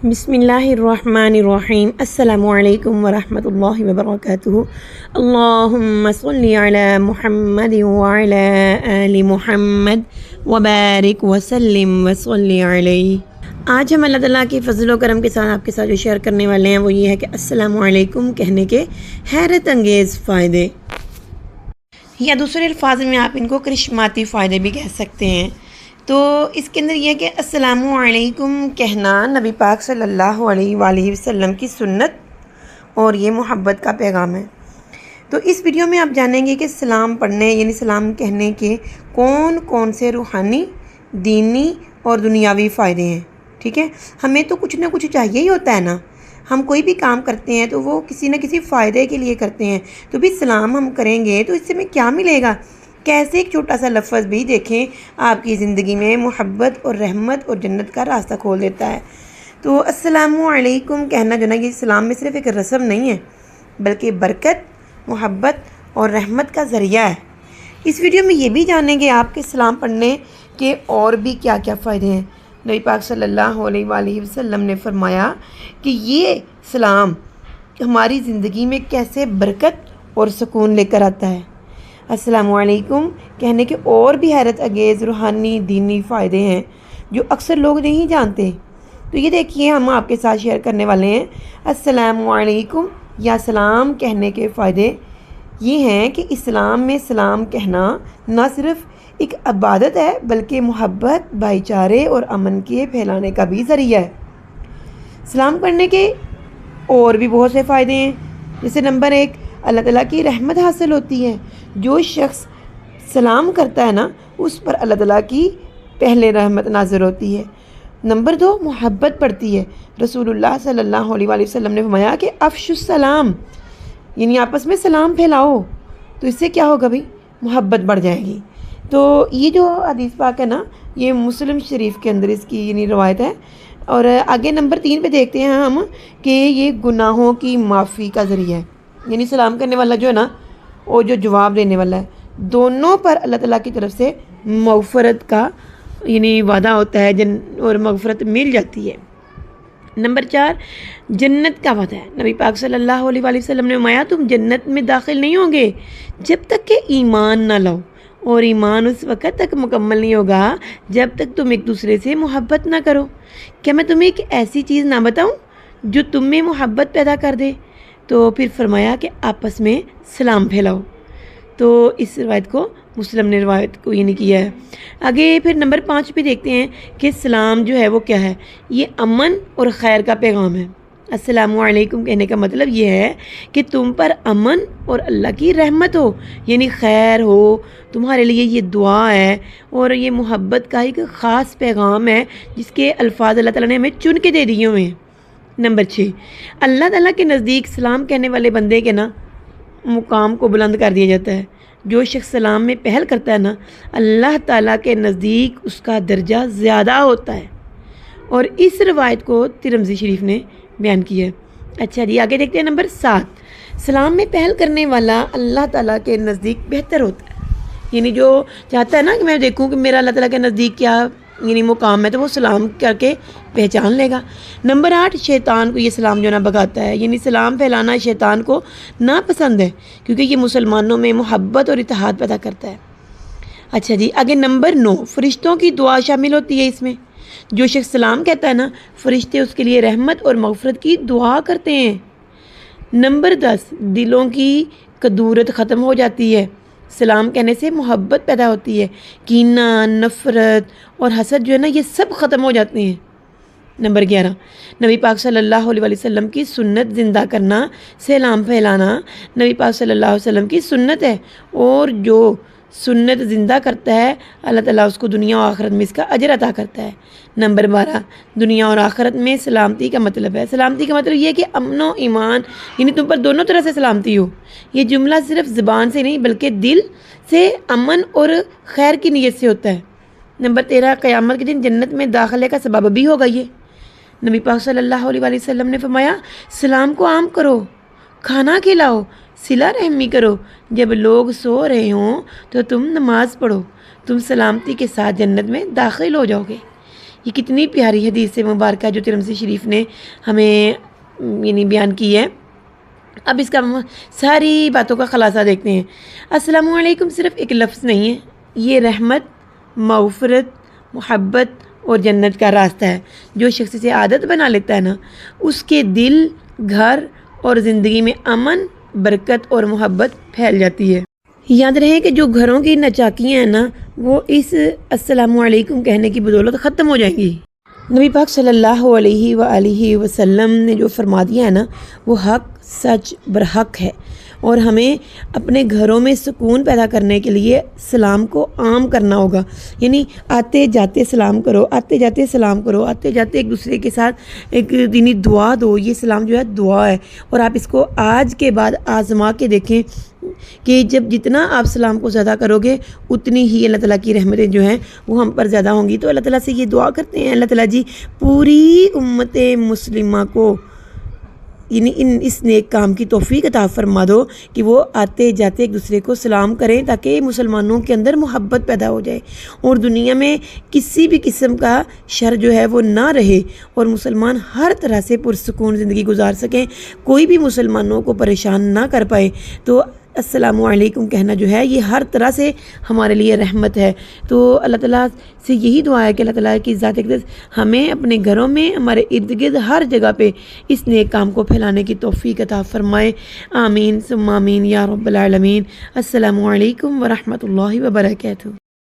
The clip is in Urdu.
بسم اللہ الرحمن الرحیم السلام علیکم ورحمۃ اللہ وبرکاتہ اللہم صلی علی محمد وعلی آل محمد وبارک وسلم وصلی علیہ۔ آج ہم اللہ تعالیٰ کی فضل و کرم کے ساتھ آپ کے ساتھ جو شیئر کرنے والے ہیں وہ یہ ہے کہ السلام علیکم کہنے کے حیرت انگیز فائدے، یا دوسرے الفاظ میں آپ ان کو کرشماتی فائدے بھی کہہ سکتے ہیں۔ تو اس کے اندر یہ ہے کہ السلام علیکم کہنا نبی پاک صلی اللہ علیہ وآلہ وسلم کی سنت اور یہ محبت کا پیغام ہے۔ تو اس ویڈیو میں آپ جانیں گے کہ سلام پڑھنے یعنی سلام کہنے کے کون کون سے روحانی، دینی اور دنیاوی فائدے ہیں۔ ٹھیک ہے، ہمیں تو کچھ نہ کچھ چاہیے ہی ہوتا ہے نا، ہم کوئی بھی کام کرتے ہیں تو وہ کسی نہ کسی فائدے کے لیے کرتے ہیں۔ تو بھی سلام ہم کریں گے تو اس سے ہمیں کیا ملے گا؟ کیسے ایک چھوٹا سا لفظ بھی دیکھیں آپ کی زندگی میں محبت اور رحمت اور جنت کا راستہ کھول دیتا ہے۔ تو السلام علیکم کہنا جو نا یہ اسلام میں صرف ایک رسم نہیں ہے بلکہ برکت، محبت اور رحمت کا ذریعہ ہے۔ اس ویڈیو میں یہ بھی جانیں گے آپ کے سلام پڑھنے کے اور بھی کیا کیا فائدے ہیں۔ نبی پاک صلی اللہ علیہ وآلہ وسلم نے فرمایا کہ یہ سلام ہماری زندگی میں کیسے برکت اور سکون لے کر آتا ہے۔ السلام علیکم کہنے کے اور بھی حیرت انگیز روحانی دینی فائدے ہیں جو اکثر لوگ نہیں جانتے۔ تو یہ دیکھیے ہم آپ کے ساتھ شیئر کرنے والے ہیں۔ السلام علیکم یا سلام کہنے کے فائدے یہ ہیں کہ اسلام میں سلام کہنا نہ صرف ایک عبادت ہے بلکہ محبت، بھائی چارے اور امن کے پھیلانے کا بھی ذریعہ ہے۔ سلام کرنے کے اور بھی بہت سے فائدے ہیں، جیسے نمبر 1 اللہ تعالیٰ کی رحمت حاصل ہوتی ہے۔ جو شخص سلام کرتا ہے نا اس پر اللہ تعالیٰ کی پہلے رحمت نازل ہوتی ہے۔ نمبر 2 محبت بڑھتی ہے۔ رسول اللہ صلی اللہ علیہ وآلہ وسلم نے فرمایا کہ افشوا السلام یعنی آپس میں سلام پھیلاؤ، تو اس سے کیا ہوگا بھائی؟ محبت بڑھ جائے گی۔ تو یہ جو حدیث پاک ہے نا یہ مسلم شریف کے اندر اس کی یعنی روایت ہے۔ اور آگے نمبر 3 پہ دیکھتے ہیں ہم کہ یہ گناہوں کی معافی کا ذریعہ ہے، یعنی سلام کرنے والا جو ہے نا اور جو جواب دینے والا ہے دونوں پر اللہ تعالیٰ کی طرف سے مغفرت کا یعنی وعدہ ہوتا ہے اور مغفرت مل جاتی ہے۔ نمبر 4 جنت کا وعدہ ہے۔ نبی پاک صلی اللہ علیہ وآلہ وسلم نے فرمایا تم جنت میں داخل نہیں ہوں گے جب تک کہ ایمان نہ لاؤ، اور ایمان اس وقت تک مکمل نہیں ہوگا جب تک تم ایک دوسرے سے محبت نہ کرو۔ کیا میں تمہیں ایک ایسی چیز نہ بتاؤں جو تم میں محبت پیدا کر دے؟ تو پھر فرمایا کہ آپس میں سلام پھیلاؤ۔ تو اس روایت کو مسلم نے روایت کو یہ نہیں کیا ہے۔ آگے پھر نمبر 5 پہ دیکھتے ہیں کہ سلام جو ہے وہ کیا ہے؟ یہ امن اور خیر کا پیغام ہے۔ السلام علیکم کہنے کا مطلب یہ ہے کہ تم پر امن اور اللہ کی رحمت ہو، یعنی خیر ہو، تمہارے لیے یہ دعا ہے اور یہ محبت کا ایک خاص پیغام ہے جس کے الفاظ اللہ تعالیٰ نے ہمیں چن کے دے دیے ہوئے ہیں۔ نمبر 6 اللہ تعالیٰ کے نزدیک سلام کہنے والے بندے کے نا مقام کو بلند کر دیا جاتا ہے۔ جو شخص سلام میں پہل کرتا ہے نا اللہ تعالیٰ کے نزدیک اس کا درجہ زیادہ ہوتا ہے، اور اس روایت کو ترمذی شریف نے بیان کیا ہے۔ اچھا جی آگے دیکھتے ہیں نمبر 7 سلام میں پہل کرنے والا اللہ تعالیٰ کے نزدیک بہتر ہوتا ہے، یعنی جو چاہتا ہے نا کہ میں دیکھوں کہ میرا اللہ تعالیٰ کے نزدیک کیا یعنی مقام ہے تو وہ سلام کر کے پہچان لے گا۔ نمبر 8 شیطان کو یہ سلام جو نا بھگاتا ہے، یعنی سلام پھیلانا شیطان کو ناپسند ہے کیونکہ یہ مسلمانوں میں محبت اور اتحاد پیدا کرتا ہے۔ اچھا جی آگے نمبر 9 فرشتوں کی دعا شامل ہوتی ہے اس میں۔ جو شخص سلام کہتا ہے نا فرشتے اس کے لیے رحمت اور مغفرت کی دعا کرتے ہیں۔ نمبر 10 دلوں کی کدورت ختم ہو جاتی ہے۔ سلام کہنے سے محبت پیدا ہوتی ہے، کینہ، نفرت اور حسد جو ہے نا یہ سب ختم ہو جاتے ہیں۔ نمبر 11 نبی پاک صلی اللہ علیہ وسلم کی سنت زندہ کرنا، سلام پھیلانا نبی پاک صلی اللہ علیہ وسلم کی سنت ہے، اور جو سنت زندہ کرتا ہے اللہ تعالیٰ اس کو دنیا و آخرت میں اس کا اجر عطا کرتا ہے۔ نمبر 12 دنیا اور آخرت میں سلامتی کا مطلب ہے۔ سلامتی کا مطلب یہ ہے کہ امن و ایمان یعنی تم پر دونوں طرح سے سلامتی ہو۔ یہ جملہ صرف زبان سے نہیں بلکہ دل سے امن اور خیر کی نیت سے ہوتا ہے۔ نمبر 13 قیامت کے دن جنت میں داخلے کا سبب بھی ہوگا یہ۔ نبی پاک صلی اللہ علیہ وآلہ وسلم نے فرمایا سلام کو عام کرو، کھانا کھلاؤ، صلہ رحمی کرو، جب لوگ سو رہے ہوں تو تم نماز پڑھو، تم سلامتی کے ساتھ جنت میں داخل ہو جاؤ گے۔ یہ کتنی پیاری حدیث مبارکہ جو ترمذی شریف نے ہمیں یعنی بیان کی ہے۔ اب اس کا ساری باتوں کا خلاصہ دیکھتے ہیں۔ السلام علیکم صرف ایک لفظ نہیں ہے، یہ رحمت، مغفرت، محبت اور جنت کا راستہ ہے۔ جو شخص سے عادت بنا لیتا ہے نا، اس کے دل، گھر اور زندگی میں امن، برکت اور محبت پھیل جاتی ہے۔ یاد رہے کہ جو گھروں کی نچاکیاں ہیں نا، وہ اس السلام علیکم کہنے کی بدولت ختم ہو جائیں گی۔ نبی پاک صلی اللہ علیہ وآلہ وسلم نے جو فرما دیا ہے نا، وہ حق، سچ، برحق ہے، اور ہمیں اپنے گھروں میں سکون پیدا کرنے کے لیے سلام کو عام کرنا ہوگا۔ یعنی آتے جاتے سلام کرو، آتے جاتے سلام کرو، آتے جاتے ایک دوسرے کے ساتھ ایک دینی دعا دو۔ یہ سلام جو ہے دعا ہے، اور آپ اس کو آج کے بعد آزما کے دیکھیں کہ جتنا آپ سلام کو زیادہ کرو گے، اتنی ہی اللہ تعالیٰ کی رحمتیں جو ہیں وہ ہم پر زیادہ ہوں گی۔ تو اللہ تعالیٰ سے یہ دعا کرتے ہیں، اللہ تعالیٰ جی پوری امت مسلمہ کو یعنی اس نیک کام کی توفیق عطا فرما دو کہ وہ آتے جاتے ایک دوسرے کو سلام کریں، تاکہ مسلمانوں کے اندر محبت پیدا ہو جائے اور دنیا میں کسی بھی قسم کا شر جو ہے وہ نہ رہے، اور مسلمان ہر طرح سے پرسکون زندگی گزار سکیں، کوئی بھی مسلمانوں کو پریشان نہ کر پائے۔ تو السلام علیکم کہنا جو ہے یہ ہر طرح سے ہمارے لیے رحمت ہے۔ تو اللہ تعالیٰ سے یہی دعا ہے کہ اللہ تعالیٰ کی ذات اقدس ہمیں اپنے گھروں میں، ہمارے ارد گرد ہر جگہ پہ اس نیک کام کو پھیلانے کی توفیق عطا فرمائے۔ آمین ثم آمین یا رب العالمین۔ السلام علیکم ورحمۃ اللہ وبرکاتہ۔